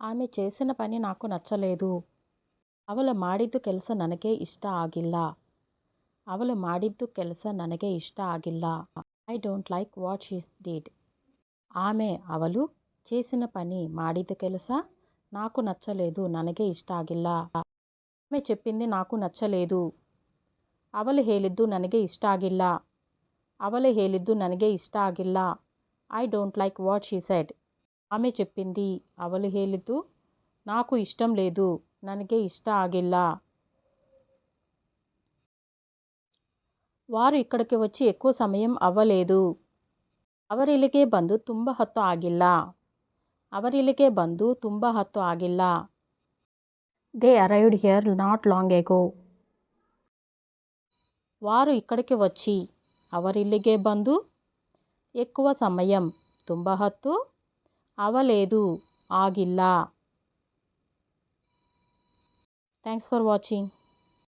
ಆಮೆ చేసిన పని నాకు నచ్చలేదు. ಅವಳ ಮಾಡಿದ್ದು ಕೆಲಸ ನನಗೆ ಇಷ್ಟ ಆಗಿಲ್ಲ. ಅವಳು ಮಾಡಿದ್ದು ಕೆಲಸ ನನಗೆ ಇಷ್ಟ ಆಗಿಲ್ಲ. I don't like what she did. ఆమె ಅವಳು చేసిన పని ಮಾಡಿದ್ದು ಕೆಲಸ నాకు నచ్చలేదు ನನಗೆ ಇಷ್ಟ ಆಗಿಲ್ಲ. ಆమె చెప్పింది నాకు నచ్చలేదు. ಅವಳು ಹೇಳಿದ್ದು ನನಗೆ ಇಷ್ಟ ಆಗಿಲ್ಲ. ಅವಳು ಹೇಳಿದ್ದು ನನಗೆ ಇಷ್ಟ ಆಗಿಲ್ಲ. I don't like what she said. ఆమె చెప్పింది ಅವಳು ಹೇಳಿದ್ದು నాకు ఇష్టం లేదు ನನಗೆ ఇష్ట ಆಗಿಲ್ಲ. వారు ఇక్కడికి వచ్చి ఎక్కువ సమయం అవ్వలేదు. ಅವರಿಲ್ಲಿಗೆ ಬಂದು ತುಂಬ ಹೊತ್ತು ಆಗಿಲ್ಲ. ಅವರಿಲ್ಲಿಗೆ ಬಂದು ತುಂಬ ಹೊತ್ತು ಆಗಿಲ್ಲ. They arrived here not long ago. వారు ఇక్కడికి వచ్చి ಅವರಿಲ್ಲಿಗೆ ಬಂದು ఎక్కువ సమయం ತುಂಬ ಹೊತ್ತು అవ్వలేదు ಆಗಿಲ್ಲ. Thanks for watching.